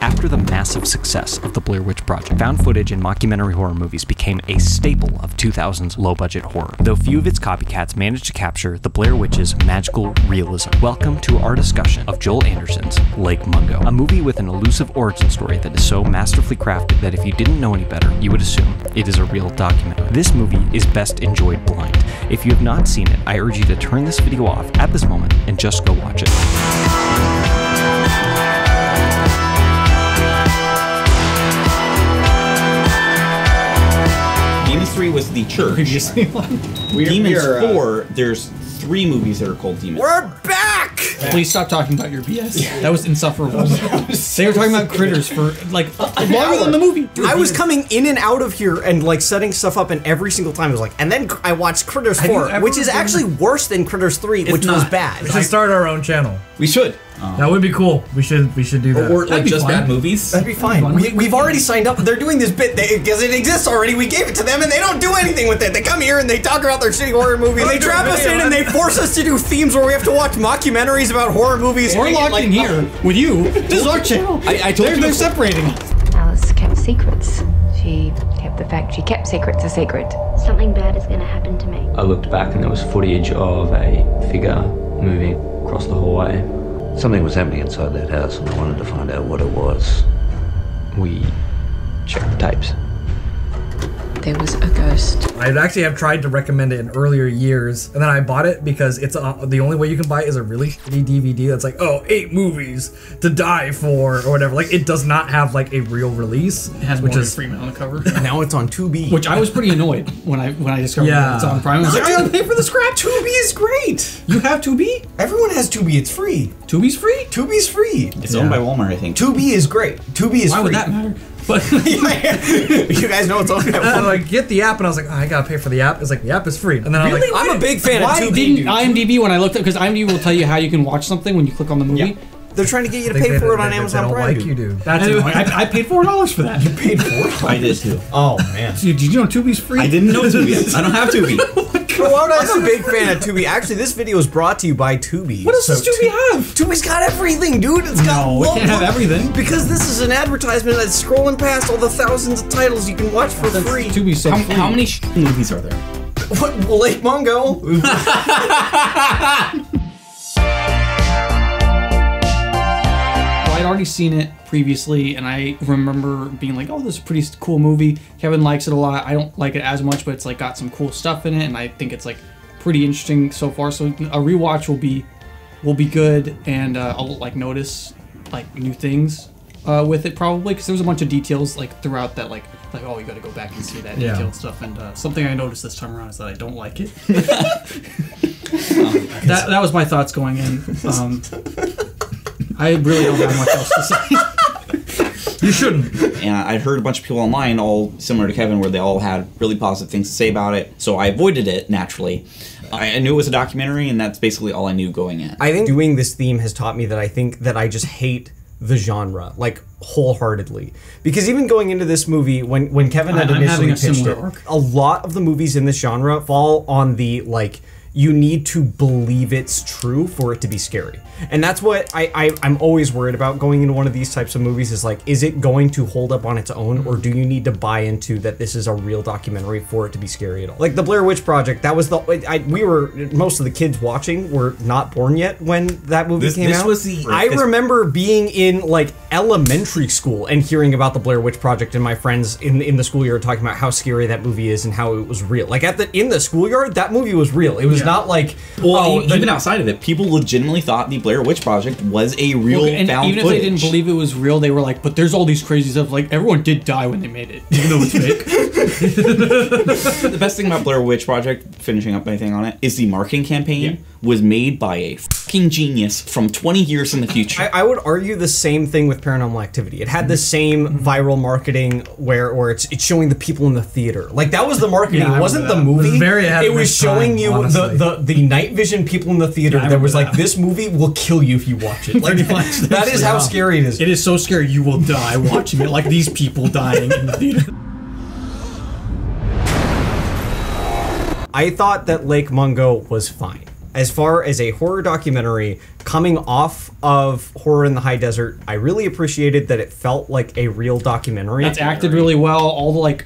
After the massive success of the Blair Witch Project, found footage and mockumentary horror movies became a staple of 2000's low-budget horror, though few of its copycats managed to capture the Blair Witch's magical realism. Welcome to our discussion of Joel Anderson's Lake Mungo, a movie with an elusive origin story that is so masterfully crafted that if you didn't know any better, you would assume it is a real documentary. This movie is best enjoyed blind. If you have not seen it, I urge you to turn this video off at this moment and just go watch it. Demons 3 was the church. Demons 4, there's 3 movies that are called Demons. We're back! Please stop talking about your BS. Yeah. That was insufferable. They were talking about critters for like longer than the movie. Dude, I was coming in and out of here and like setting stuff up, and every single time it was like, and then I watched Critters 4, which is actually worse than Critters 3, which was bad. We should start our own channel. We should. That would be cool. We should do that. Or like just bad movies. That'd be fine. We've already signed up. They're doing this bit because it exists already. We gave it to them and they don't do anything with it. They come here and they talk about their shitty horror movies. They trap us in and they force us to do themes where we have to watch mockumentaries about horror movies. We're locked in here with you. This is our channel. I told you they're separating us. Alice kept secrets. She kept the fact she kept secrets a secret. Something bad is going to happen to me. I looked back and there was footage of a figure moving across the hallway. Something was happening inside that house and I wanted to find out what it was. We checked the tapes. There was a ghost. I'd actually have tried to recommend it in earlier years, and then I bought it because it's the only way you can buy it is a really shitty DVD that's like, oh, 8 movies to die for, or whatever. Like, it does not have like a real release. It has Morgan Freeman on the cover. Now it's on Tubi. Which I was pretty annoyed when I discovered that it's on Prime. I was like, I gotta pay for the scrap. Tubi is great. You have Tubi? Everyone has Tubi. It's free. Tubi's free? Tubi's free. It's owned by Walmart, I think. Tubi is great. Tubi is free. Why would that matter? But you guys know it's on that one. I get the app, and I was like, oh, I gotta pay for the app. It's like, the app is free. And then really? I'm a big fan of Tubi. Why didn't IMDb, when I looked up, because IMDb will tell you how you can watch something when you click on the movie. Yeah. They're trying to get you to pay for it on Amazon Prime. Like you do. That's anyway, I paid $4 for that. You paid $4? I did too. Oh man. Did you know Tubi's free? I didn't know Tubi. I don't have Tubi. I'm a big fan of Tubi. Actually, this video is brought to you by Tubi. What else does Tubi have? Tubi's got everything, dude. It's got No, it can't have everything. Because this is an advertisement that's scrolling past all the thousands of titles you can watch for free. Tubi's so free. How many movies are there? What? Lake Mungo? I'd already seen it previously, and I remember being like, "Oh, this is a pretty cool movie." Kevin likes it a lot. I don't like it as much, but it's like got some cool stuff in it, and I think it's like pretty interesting so far. So a rewatch will be good, and I'll like notice like new things with it probably, because there was a bunch of details like throughout that like oh, you got to go back and see that detailed stuff. And something I noticed this time around is that I don't like it. That was my thoughts going in. I really don't have much else to say. You shouldn't. And I heard a bunch of people online, all similar to Kevin, where they all had really positive things to say about it. So I avoided it naturally. I knew it was a documentary, and that's basically all I knew going in. I think doing this theme has taught me that I think that I just hate the genre, like wholeheartedly. Because even going into this movie, when Kevin had initially pitched it, a lot of the movies in this genre fall on the like, you need to believe it's true for it to be scary. And that's what I'm always worried about going into one of these types of movies, is like, is it going to hold up on its own, or do you need to buy into that this is a real documentary for it to be scary at all? Like the Blair Witch Project, that was most of the kids watching were not born yet when that movie came out. I remember being in like elementary school and hearing about the Blair Witch Project, and my friends in the schoolyard talking about how scary that movie is and how it was real. Like in the schoolyard, that movie was real. It was not like, well, even outside of it, people legitimately thought the Blair Witch Project was a real found even footage. If they didn't believe it was real, they were like, but there's all these crazy stuff. Like, everyone did die when they made it, even though it's fake. The best thing about Blair Witch Project, finishing up anything on it, is the marketing campaign was made by a fucking genius from 20 years in the future. I would argue the same thing with Paranormal Activity. It had the same viral marketing where it's showing the people in the theater. Like, that was the marketing. It wasn't the movie. It was showing you the night vision people in the theater that was like, this movie will kill you if you watch it. Like, that is how scary it is. It is so scary you will die watching it, like these people dying in the theater. I thought that Lake Mungo was fine. as far as a horror documentary coming off of Horror in the High Desert, I really appreciated that it felt like a real documentary. It's acted really well. All the like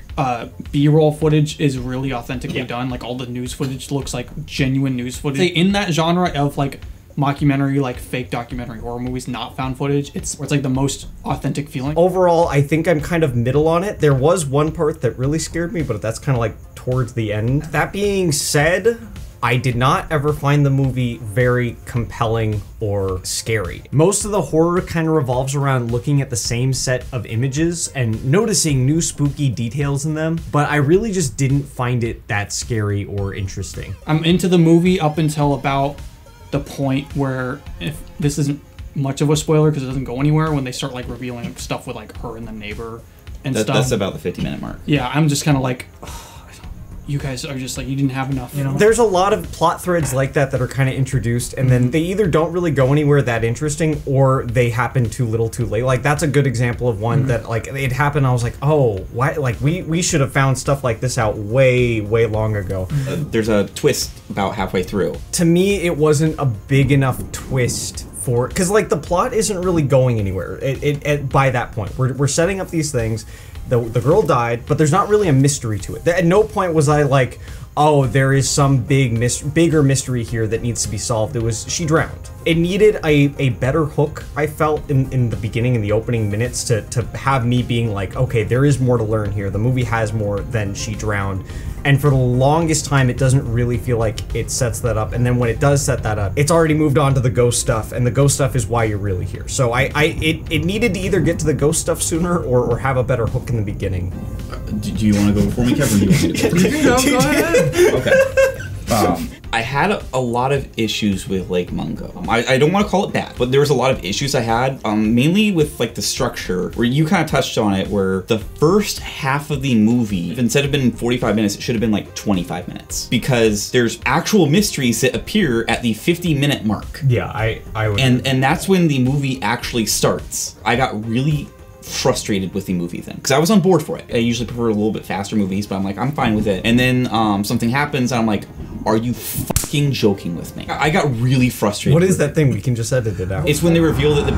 B-roll footage is really authentically done. Like all the news footage looks like genuine news footage. In that genre of like mockumentary, like fake documentary horror movies, not found footage, it's like the most authentic feeling. Overall, I think I'm kind of middle on it. There was one part that really scared me, but that's kind of like towards the end. That being said, I did not ever find the movie very compelling or scary. Most of the horror kind of revolves around looking at the same set of images and noticing new spooky details in them, but I really just didn't find it that scary or interesting. I'm into the movie up until about the point where, if this isn't much of a spoiler because it doesn't go anywhere, when they start like revealing stuff with like her and the neighbor and stuff. That's about the 50-minute mark. Yeah, I'm just kind of like, you guys are just like, you didn't have enough, you know? There's a lot of plot threads like that are kind of introduced, and then they either don't really go anywhere that interesting, or they happen too little too late. Like, that's a good example of one that, like, it happened, I was like, oh, why? Like, we should have found stuff like this out way, way long ago. There's a twist about halfway through. To me, it wasn't a big enough twist for, because, like, the plot isn't really going anywhere by that point. We're setting up these things. The girl died, but there's not really a mystery to it. At no point was I like, oh, there is some bigger mystery here that needs to be solved. It was, she drowned. It needed a better hook, I felt, in the beginning, in the opening minutes, to have me being like, okay, there is more to learn here. The movie has more than she drowned. And for the longest time, it doesn't really feel like it sets that up. And then when it does set that up, it's already moved on to the ghost stuff, and the ghost stuff is why you're really here. So it needed to either get to the ghost stuff sooner or have a better hook in the beginning. Do you want to go before me, Kevin? Or do you want me to go? Go ahead. Okay. I had a lot of issues with Lake Mungo. I don't want to call it bad, but there was a lot of issues I had, mainly with like the structure, where you kind of touched on it, where the first half of the movie, instead of being 45 minutes, it should have been like 25 minutes, because there's actual mysteries that appear at the 50-minute mark. Yeah, I would. And that's when the movie actually starts. I got really frustrated with the movie then, because I was on board for it. I usually prefer a little bit faster movies, but I'm like, I'm fine with it. And then something happens, and I'm like, are you fucking joking with me? I got really frustrated. What is that thing? We can just edit it out. It's when they reveal that the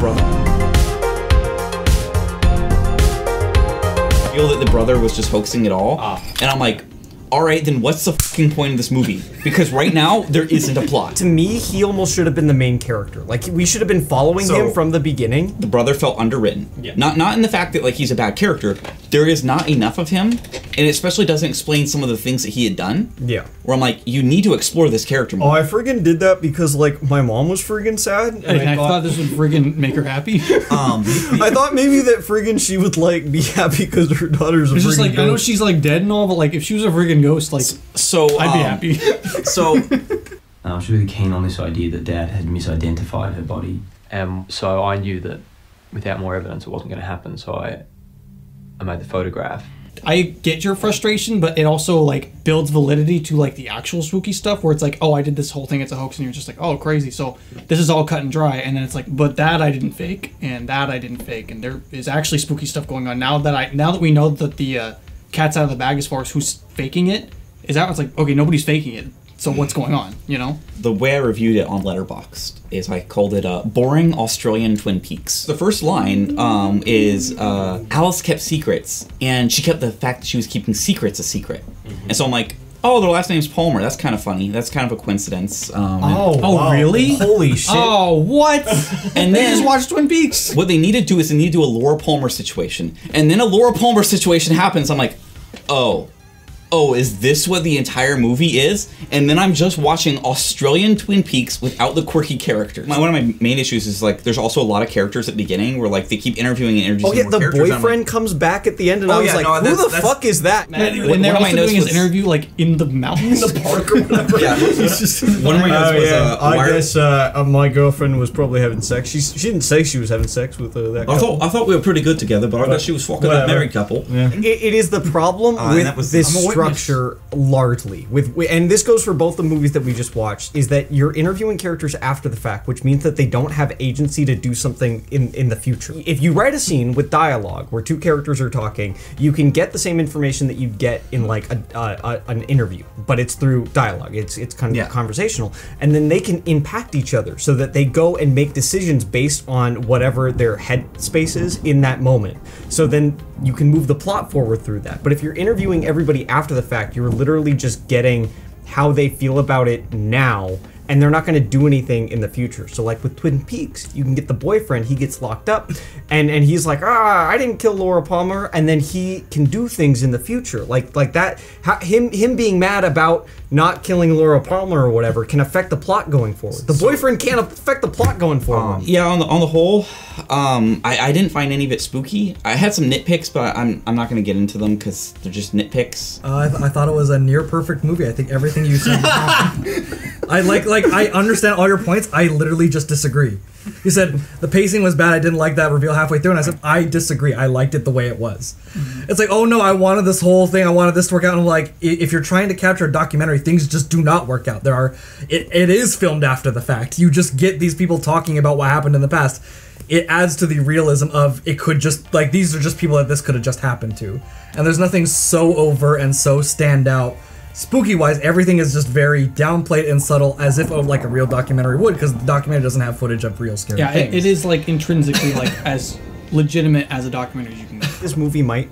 brother was just hoaxing it all. And I'm like, all right, then what's the fucking point of this movie? Because right now, there isn't a plot. To me, he almost should have been the main character. Like, we should have been following him from the beginning. The brother felt underwritten. Yeah. Not in the fact that, like, he's a bad character. There is not enough of him, and it especially doesn't explain some of the things that he had done. Yeah. Where I'm like, you need to explore this character more. Oh, I friggin' did that because, like, my mom was friggin' sad. And I thought this would friggin' make her happy. I thought maybe that friggin' she would, like, be happy because her daughter's a friggin' just like, ghost. I know she's, like, dead and all, but, like, if she was a friggin' ghost, like, so I'd be happy. So I was really keen on this idea that Dad had misidentified her body. So I knew that without more evidence it wasn't going to happen, so I made the photograph. I get your frustration, but it also, like, builds validity to, like, the actual spooky stuff, where it's like, oh, I did this whole thing, it's a hoax, and you're just like, oh, crazy, so this is all cut and dry, and then it's like, but that I didn't fake, and that I didn't fake, and there is actually spooky stuff going on. Now that we know that the cat's out of the bag as far as who's faking it is out, it's like, okay, nobody's faking it, so what's going on, you know? The way I reviewed it on Letterboxd is I called it boring Australian Twin Peaks. The first line is Alice kept secrets, and she kept the fact that she was keeping secrets a secret. And so I'm like, oh, their last name's Palmer. That's kind of funny. That's kind of a coincidence. Wow. Really? Holy shit. Oh, what? And they then just watched Twin Peaks. What they need to do is they need to do a Laura Palmer situation. And then a Laura Palmer situation happens. I'm like, oh, is this what the entire movie is? And then I'm just watching Australian Twin Peaks without the quirky characters. One of my main issues is, like, there's also a lot of characters at the beginning where, like, they keep interviewing and introducing more the characters. boyfriend comes back at the end, and I was like, who the fuck is that? When they're also doing his interview, like, in the mountains? In the park or whatever. Yeah. One of my notes was, I guess my girlfriend was probably having sex. She didn't say she was having sex with that couple. I thought we were pretty good together, but I guess she was fucking that married couple. Yeah. It is the problem with this structure. structure largely and this goes for both the movies that we just watched, is that you're interviewing characters after the fact, which means that they don't have agency to do something in the future. If you write a scene with dialogue where two characters are talking, you can get the same information that you'd get in like an interview, but it's through dialogue. It's kind of conversational, and then they can impact each other so that they go and make decisions based on whatever their headspace is in that moment. So then you can move the plot forward through that. But if you're interviewing everybody after the fact, you're literally just getting how they feel about it now, and they're not going to do anything in the future. So like with Twin Peaks, you can get the boyfriend, he gets locked up, and he's like, I didn't kill Laura Palmer, and then he can do things in the future. Like that, him being mad about not killing Laura Palmer or whatever can affect the plot going forward. The boyfriend can't affect the plot going forward. Yeah, on the whole, I didn't find any of it spooky. I had some nitpicks, but I'm not going to get into them because they're just nitpicks. I thought it was a near perfect movie. I think everything you said. I understand all your points. I literally just disagree. You said the pacing was bad. I didn't like that reveal halfway through, and I said I disagree. I liked it the way it was. It's like, oh no, I wanted this whole thing. I wanted this to work out. And I'm like, if you're trying to capture a documentary, things just do not work out. It is filmed after the fact. You just get these people talking about what happened in the past. It adds to the realism of it could just, like, these are just people that this could have just happened to, and there's nothing so overt and so stand out. Spooky wise, everything is just very downplayed and subtle, as if like a real documentary would, because the documentary doesn't have footage of real scary things. Yeah, it is like intrinsically like as legitimate as a documentary as you can make. This movie might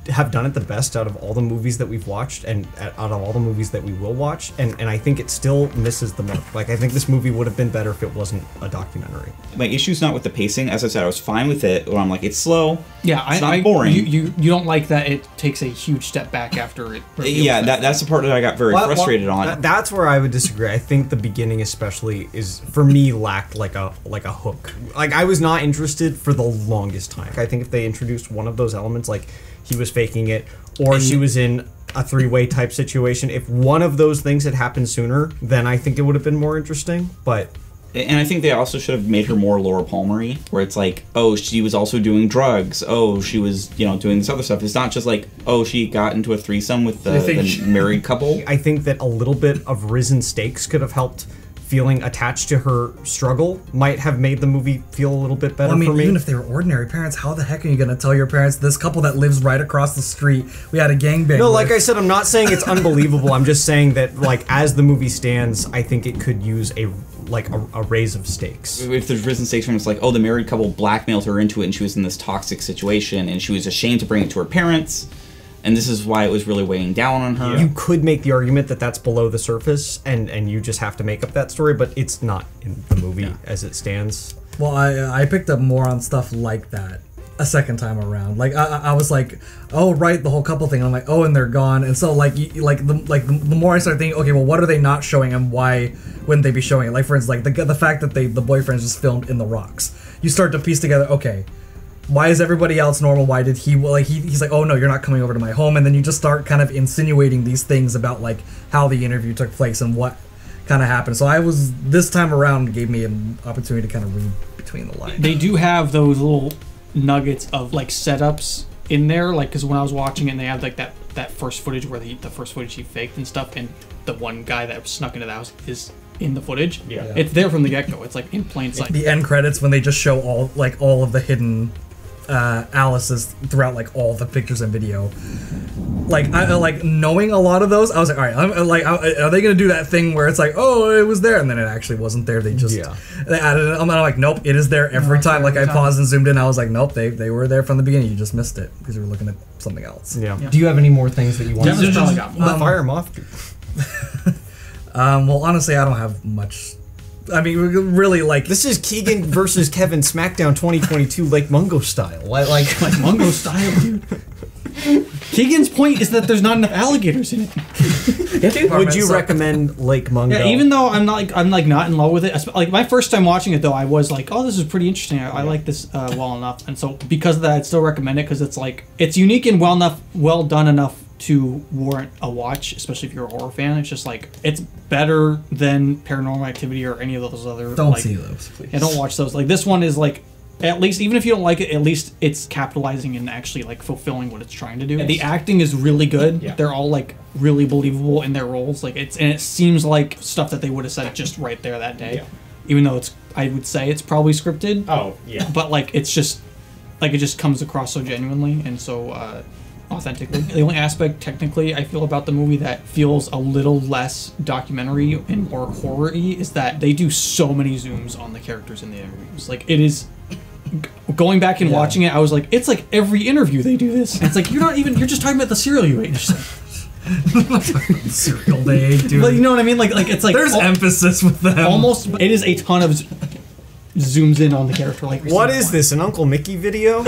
have done it the best out of all the movies that we've watched and out of all the movies that we will watch, and I think it still misses the mark. Like, I think this movie would have been better if it wasn't a documentary. My issue's not with the pacing. As I said, I was fine with it, where I'm like, it's slow. Yeah, it's not boring. You don't like that it takes a huge step back after it. Yeah, that's the part that I got very frustrated on. That's where I would disagree. I think the beginning especially is, for me, lacked like a hook. Like, I was not interested for the longest time. I think if they introduced one of those elements, like he was faking it, or she was in a three-way type situation, if one of those things had happened sooner, then I think it would have been more interesting. But and I think they also should have made her more Laura Palmer-y, where it's like, oh, she was also doing drugs. Oh, she was, doing this other stuff. It's not just like, oh, she got into a threesome with the married couple. I think that a little bit of risen stakes could have helped. Feeling attached to her struggle might have made the movie feel a little bit better for me. Even if they were ordinary parents, how the heck are you going to tell your parents, this couple that lives right across the street, we had a gangbang? No, like I said, I'm not saying it's unbelievable. I'm just saying that, like, as the movie stands, I think it could use a raise of stakes. If there's risen stakes from, it's like, oh, the married couple blackmailed her into it, and she was in this toxic situation, and she was ashamed to bring it to her parents. And this is why it was really weighing down on her. You could make the argument that that's below the surface, and you just have to make up that story, but it's not in the movie as it stands. Well, I picked up more on stuff like that a second time around. Like, I was like, oh, right, the whole couple thing. And I'm like, oh, and they're gone. And so, the more I started thinking, okay, well, what are they not showing, and why wouldn't they be showing it? Like, for instance, like the fact that the boyfriend's just filmed in the rocks. You start to piece together, okay, why is everybody else normal? Why did he, he's like, oh no, you're not coming over to my home. And then you just start kind of insinuating these things about like how the interview took place and what kind of happened. So this time around gave me an opportunity to kind of read between the lines. They do have those little nuggets of like setups in there, like, because when I was watching it, and they had like that first footage where the first footage he faked and stuff, and the one guy that snuck into the house is in the footage. Yeah. It's there from the get-go. It's like in plain sight. The end credits when they just show all of the hidden Alice's throughout like all the pictures and video. Like, I like knowing a lot of those, I was like, all right, I'm like, are they gonna do that thing where it's like, oh, it was there, and then it actually wasn't there? They just they added it. I'm like, nope, it is there every time. Like, I paused and zoomed in. I was like, nope, they were there from the beginning. You just missed it because you were looking at something else. Yeah. Do you have any more things that you want to say? Fire them off. Well, honestly, I don't have much. I mean, really, like, this is Keegan versus Kevin SmackDown 2022 Lake Mungo Style. Like Mungo Style, dude. Keegan's point is that there's not enough alligators in it. Would you recommend Lake Mungo? Yeah, even though I'm not in love with it. Like, my first time watching it, though, I was like, oh, this is pretty interesting. I like this well enough, and so because of that, I'd still recommend it, because it's like, it's unique and well done enough to warrant a watch, especially if you're a horror fan. It's just like, it's better than Paranormal Activity or any of those other. Don't see those, please. Yeah, don't watch those. Like, this one is like, at least, even if you don't like it, at least it's capitalizing and actually like fulfilling what it's trying to do. The acting is really good. Yeah. They're all like really believable in their roles. Like and it seems like stuff that they would have said just right there that day. Yeah. Even though I would say it's probably scripted. Oh, yeah. But like it's just like it just comes across so genuinely and so authentically. The only aspect technically I feel about the movie that feels a little less documentary and more horror-y is that they do so many zooms on the characters in the interviews. Like it is going back and watching it, I was like, it's like every interview they do this. And it's like you're just talking about the cereal you ate. Cereal they ate, dude. Like, you know what I mean? Like it's like there's emphasis with them. Almost, it is a ton of zooms in on the character. Like, what is this? An Uncle Mikki video?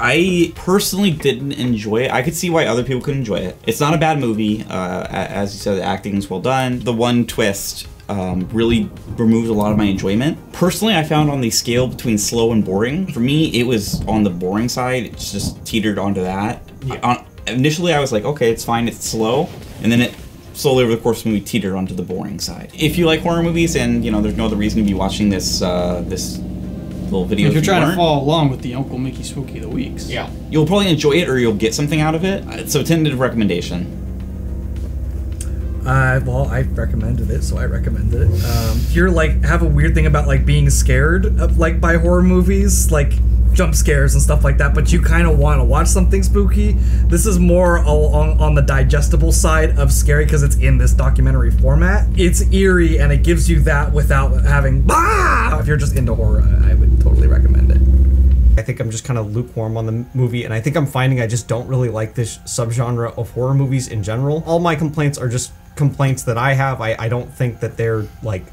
I personally didn't enjoy it. I could see why other people could enjoy it. It's not a bad movie. As you said, the acting is well done. The one twist really removed a lot of my enjoyment. Personally, I found on the scale between slow and boring, for me, it was on the boring side. It's just teetered onto that. Yeah. Initially, I was like, okay, it's fine, it's slow. And then it slowly over the course of the movie teetered onto the boring side. If you like horror movies and, you know, there's no other reason to be watching this little video. If you're trying to follow along with the Uncle Mikki Spooky of the Weeks. Yeah. You'll probably enjoy it or you'll get something out of it. So tentative recommendation. Well, I recommended it, so I recommended it. If you're like, have a weird thing about like being scared of like by horror movies, like jump scares and stuff like that, but you kind of want to watch something spooky, this is more on the digestible side of scary because it's in this documentary format. It's eerie and it gives you that without having if you're just into horror, I would totally recommend it. I think I'm just kind of lukewarm on the movie, and I think I'm finding I just don't really like this subgenre of horror movies in general. All my complaints are just complaints that I have. I don't think that they're like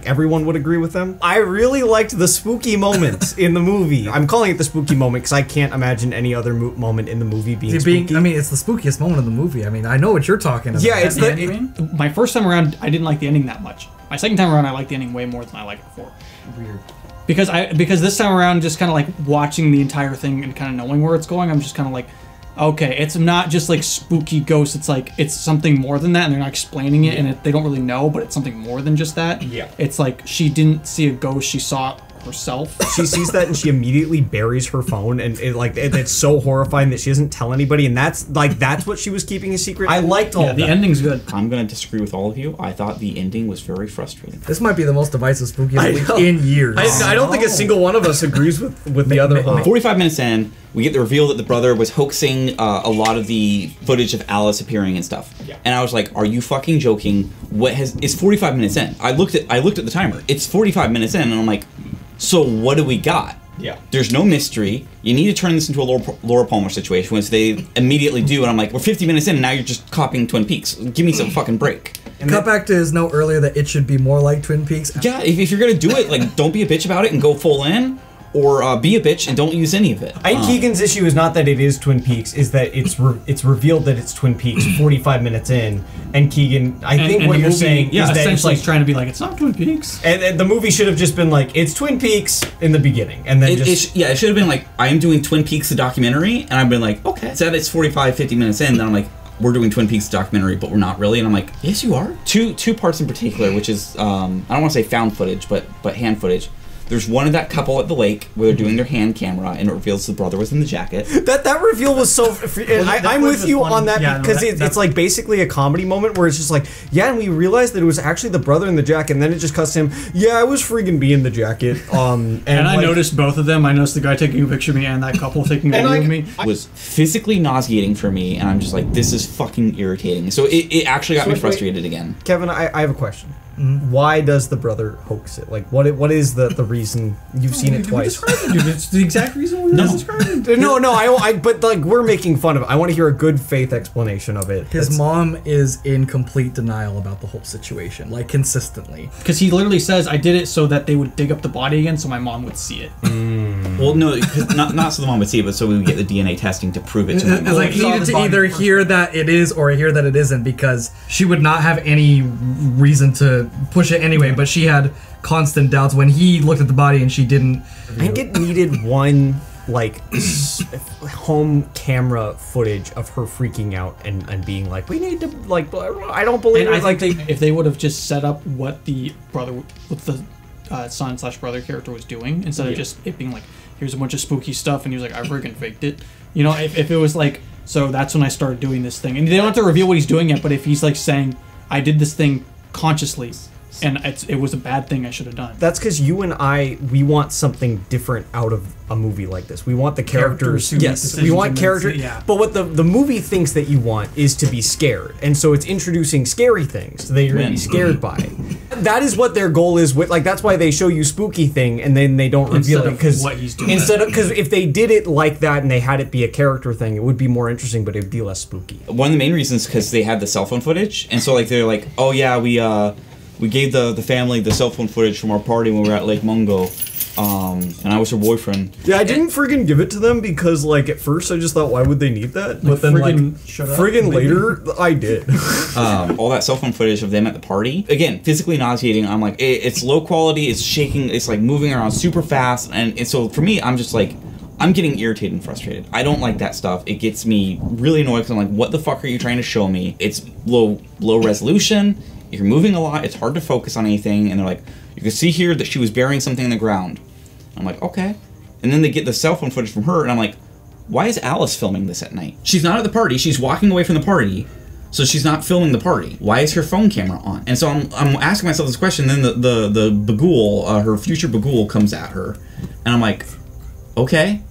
everyone would agree with them. I really liked the spooky moments in the movie. I'm calling it the spooky moment because I can't imagine any other moment in the movie being spooky. I mean, it's the spookiest moment of the movie. I mean, I know what you're talking about. Yeah, it's my first time around, I didn't like the ending that much. My second time around, I liked the ending way more than I liked it before. Weird. Because this time around, just kind of like watching the entire thing and kind of knowing where it's going, I'm just kind of like, okay, it's not just like spooky ghosts. It's like it's something more than that, and they're not explaining it, and they don't really know, but it's something more than just that. Yeah, it's like she didn't see a ghost; she saw it herself. She sees that and she immediately buries her phone, and it's so horrifying that she doesn't tell anybody, and that's what she was keeping a secret. I liked all that. The ending's good. I'm gonna disagree with all of you. I thought the ending was very frustrating. This might be the most divisive spooky movie in years. I don't think a single one of us agrees with the other one. 45 minutes in, we get the reveal that the brother was hoaxing a lot of the footage of Alice appearing and stuff. Yeah. And I was like, "Are you fucking joking? It's 45 minutes in." I looked at the timer. It's 45 minutes in, and I'm like, "So what do we got?" Yeah. There's no mystery. You need to turn this into a Laura Palmer situation, which they immediately do. And I'm like, "We're 50 minutes in, and now you're just copying Twin Peaks. Give me some fucking break." And cut back to his note earlier that it should be more like Twin Peaks. Yeah, if you're gonna do it, like, don't be a bitch about it and go full in. Or be a bitch and don't use any of it. I think Keegan's issue is not that it is Twin Peaks, is that it's revealed that it's Twin Peaks 45 minutes in, and Keegan, I think what you're saying is that essentially it's trying to be like, it's not Twin Peaks. And the movie should have just been like, it's Twin Peaks in the beginning, and then it should have been like, I am doing Twin Peaks the documentary, and I've been like, okay. Said it's 45, 50 minutes in, then I'm like, we're doing Twin Peaks documentary, but we're not really. And I'm like, yes, you are. Two parts in particular, which is, I don't want to say found footage, but hand footage. There's one of that couple at the lake where they're doing their hand camera, and it reveals the brother was in the jacket. That reveal was so. I'm with you on that because it's like basically a comedy moment where it's just like, yeah, and we realized that it was actually the brother in the jacket, and then it just cuts him. Yeah, I was friggin' being the jacket. And I noticed both of them. I noticed the guy taking a picture of me and that couple taking a video of me. It was physically nauseating for me, and I'm just like, this is fucking irritating. So it actually got me frustrated again. Kevin, I have a question. Why does the brother hoax it? Like, what is the reason? You've seen it twice. It's the exact reason we described it. No, but like, we're making fun of it. I want to hear a good faith explanation of it. His mom is in complete denial about the whole situation, like consistently. Because he literally says, I did it so that they would dig up the body again so my mom would see it. Well, no, not so the mom would see it, but so we would get the DNA testing to prove it to my mom. Like, he needed to either hear that it is or hear that it isn't, because she would not have any reason to push it anyway, but she had constant doubts when he looked at the body and she didn't. I think it needed one like home camera footage of her freaking out and being like, we need to, like, I don't believe and it. I think if they would have just set up what the brother, what the son/brother character was doing, instead of just it being like, here's a bunch of spooky stuff, and he was like, I friggin' faked it. You know, if it was like, so that's when I started doing this thing. And they don't have to reveal what he's doing yet, but if he's like saying, I did this thing consciously, and it was a bad thing I should have done. That's because you and we want something different out of a movie like this. We want the characters. Yes, we want characters. Yeah. But what the movie thinks that you want is to be scared, and so it's introducing scary things that you're gonna be scared by. That is what their goal is. With like, that's why they show you spooky thing, and then they don't reveal it because because if they did it like that and they had it be a character thing, it would be more interesting, but it would be less spooky. One of the main reasons because they had the cell phone footage, and so like they're like, oh yeah, we gave the family the cell phone footage from our party when we were at Lake Mungo, and I was her boyfriend. Yeah, I didn't friggin' give it to them because, like, at first I just thought, why would they need that? But then, friggin' later, I did. All that cell phone footage of them at the party, again, physically nauseating. I'm like, it's low quality, it's shaking, it's like moving around super fast, and so for me, I'm just like, I'm getting irritated and frustrated. I don't like that stuff. It gets me really annoyed because I'm like, what the fuck are you trying to show me? It's low resolution. You're moving a lot, it's hard to focus on anything, and they're like, you can see here that she was burying something in the ground. I'm like, okay. And then they get the cell phone footage from her, and I'm like, why is Alice filming this at night? She's not at the party, she's walking away from the party, so she's not filming the party. Why is her phone camera on? And so I'm asking myself this question, then the Bagul, her future Bagul comes at her, and I'm like, okay.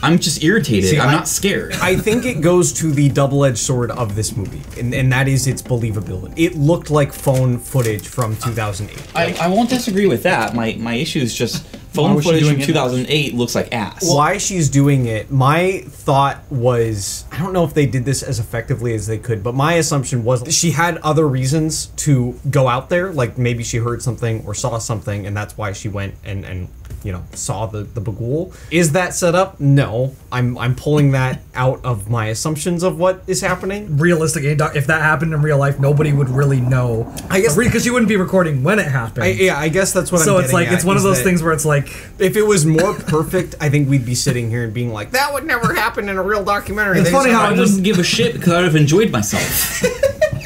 I'm just irritated. See, I'm not scared. I think it goes to the double-edged sword of this movie, and that is its believability. It looked like phone footage from 2008. I won't disagree with that. My issue is just phone footage from 2008 looks like ass. Why she's doing it, my thought was, I don't know if they did this as effectively as they could, but my assumption was she had other reasons to go out there, like maybe she heard something or saw something, and that's why she went and you know, saw the Bagul. Is that set up? No. I'm pulling that out of my assumptions of what is happening. Realistic, if that happened in real life, nobody would really know. I guess because you wouldn't be recording when it happened. I guess that's what I'm getting at. So it's like, it's one of those things where it's like, if it was more perfect, I think we'd be sitting here and being like, that would never happen in a real documentary. It's funny how I wouldn't give a shit because I would have enjoyed myself.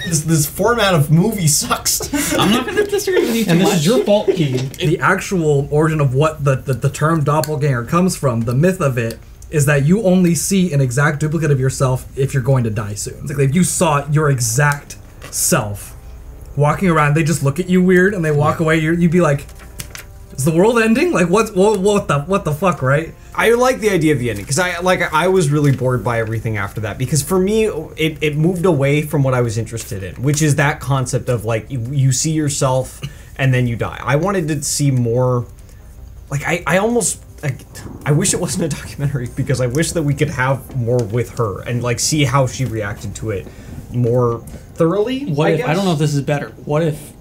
This format of movie sucks. I'm not going to disagree with you too much. And this is your fault, Keegan. The actual origin of what the term doppelganger comes from, the myth of it, is that you only see an exact duplicate of yourself if you're going to die soon. It's like if you saw your exact self walking around, they just look at you weird and they walk away, you'd be like, is the world ending? Like what the fuck, right? I like the idea of the ending because I was really bored by everything after that, because for me it moved away from what I was interested in, which is that concept of like you see yourself and then you die. I wanted to see more. Like I wish it wasn't a documentary because I wish that we could have more with her and like see how she reacted to it more thoroughly. What if, I don't know if this is better. What if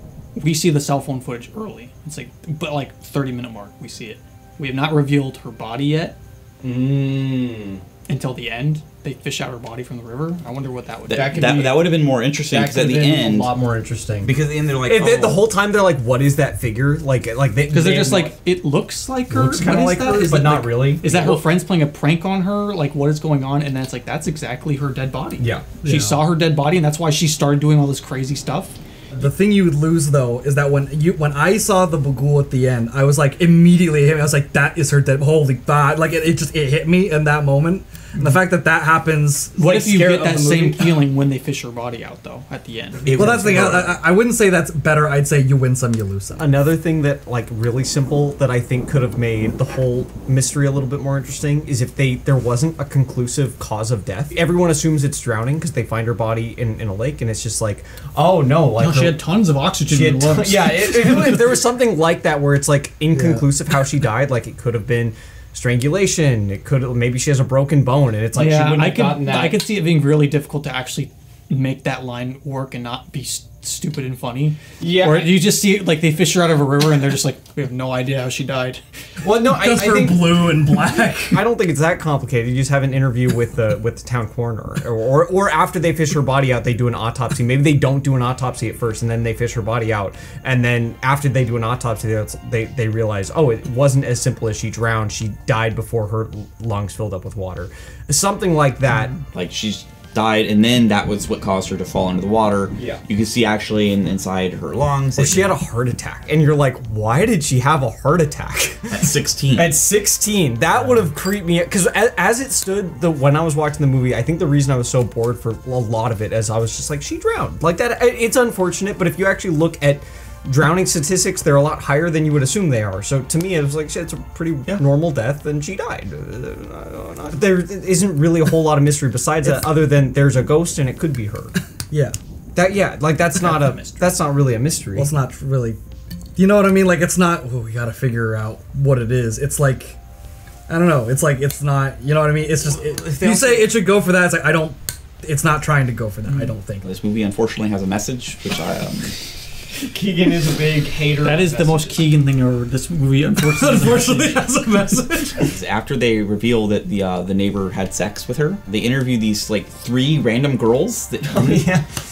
we see the cell phone footage early? It's like, but like 30-minute mark, we see it. We have not revealed her body yet. Until the end, they fish out her body from the river. I wonder what that would be. That would have been more interesting because at the end, a lot more interesting. Because at the end they're like, the whole time they're like, what is that figure? Like because they're just like, it looks like her. Looks kind of like her, but not really. Is that her friends playing a prank on her? Like, what is going on? And then it's like, that's exactly her dead body. Yeah, she saw her dead body, and that's why she started doing all this crazy stuff. The thing you would lose though is that when I saw the Bagul at the end, I was like immediately hit me. I was like, that is her dead. Holy God! Like it hit me in that moment. And the fact that happens. What if you get that same feeling when they fish her body out though at the end? Well, that's the thing. I wouldn't say that's better. I'd say you win some, you lose some. Another thing that like really simple that I think could have made the whole mystery a little bit more interesting is if there wasn't a conclusive cause of death. Everyone assumes it's drowning because they find her body in a lake, and it's just like, oh no, like she had tons of oxygen in her lungs. Yeah, if there was something like that where it's like inconclusive how she died, like it could have been strangulation. It could maybe she has a broken bone, and it's like she wouldn't have gotten that. I could see it being really difficult to actually make that line work and not be stupid and funny. Yeah. Or you just see it like they fish her out of a river and they're just like, we have no idea how she died. Well, no, I think blue and black. I don't think it's that complicated. You just have an interview with the town coroner, or after they fish her body out, they do an autopsy. Maybe they don't do an autopsy at first, and then they fish her body out, and then after they do an autopsy, they realize, oh, it wasn't as simple as she drowned. She died before her lungs filled up with water. Something like that. Like she's died, and then that was what caused her to fall into the water. Yeah. You can see actually inside her lungs. Well, she had a heart attack, and you're like, why did she have a heart attack? At 16. At 16, that would have creeped me out. Because as it stood, when I was watching the movie, I think the reason I was so bored for a lot of it is I was just like, she drowned. Like that, it's unfortunate, but if you actually look at drowning statistics, they're a lot higher than you would assume they are. So to me, it was like, shit, it's a pretty normal death, and she died. There isn't really a whole lot of mystery besides that, other than there's a ghost and it could be her. Yeah. That's not really a mystery. Well, it's not really. You know what I mean? Like, it's not. Oh, we gotta figure out what it is. It's like, I don't know. It's like it's not. You know what I mean? It's just. If you say it should go for that, it's like I don't. It's not trying to go for that. I don't think. This movie unfortunately has a message, which I. Keegan is a big hater. That is the most Keegan thing ever. This movie unfortunately has a message. After they reveal that the neighbor had sex with her, they interview these like 3 random girls. That,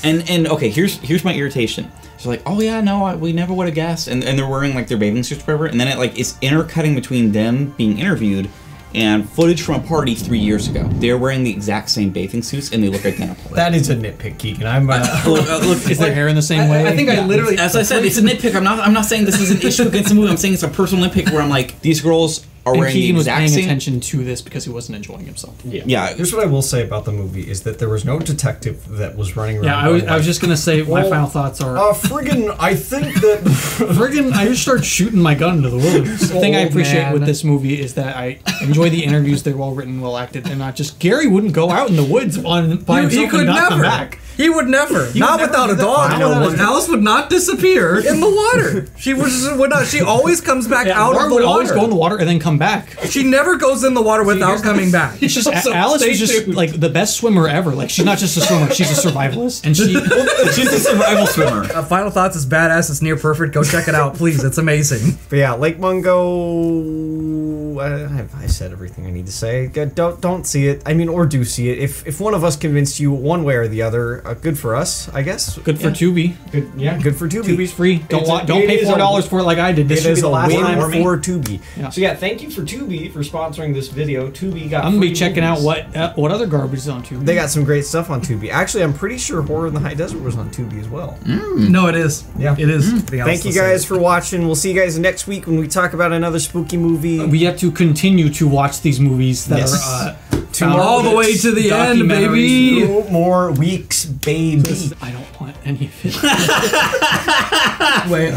And okay, here's my irritation. She's like, oh yeah, no, we never would have guessed, and they're wearing like their bathing suits or whatever, and then it's intercutting between them being interviewed and footage from a party 3 years ago. They're wearing the exact same bathing suits and they look identical. That is a nitpick, Keegan. I'm look, is their hair in the same way? I think I literally, as I said, it's a nitpick. I'm not saying this is an issue against the movie. I'm saying it's a personal nitpick where I'm like, these girls are and wearing Keegan the exact was paying same. attention to this because he wasn't enjoying himself. Yeah. Here's what I will say about the movie is that there was no detective that was running around. Yeah, I was just gonna say my final thoughts are. Friggin', I think that. Friggin', I just start shooting my gun into the wilderness. The thing I appreciate with this movie is that I enjoy the interviews. They're well written, well acted, and not just Gary wouldn't go out in the woods by himself and not come back. He would never. Not without a dog. Alice would not disappear in the water. She would not. She always comes back out of the water. Would always go in the water and then come back. She never goes in the water without coming back. It's just Alice is just like the best swimmer ever. Like she's not just a swimmer; she's a survivalist, and she's a survival swimmer. Final Thoughts is badass. It's near perfect. Go check it out, please. It's amazing. But yeah, Lake Mungo. I said everything I need to say. Don't see it. I mean, or do see it. If one of us convinced you one way or the other, good for us, I guess. Good for Tubi. Good for Tubi. Tubi's free. Don't pay $4 for it like I did. This should be the last time for Tubi. Yeah. So yeah, thank you for Tubi for sponsoring this video. Tubi got. I'm gonna be checking out what other garbage is on Tubi. They got some great stuff on Tubi. Actually, I'm pretty sure Horror in the High Desert was on Tubi as well. No, it is. Yeah, it is. Thank you guys for watching. We'll see you guys next week when we talk about another spooky movie. We have to continue to watch these movies that are all the way to the end, baby. 2 more weeks, baby. I don't want any of it. Wait,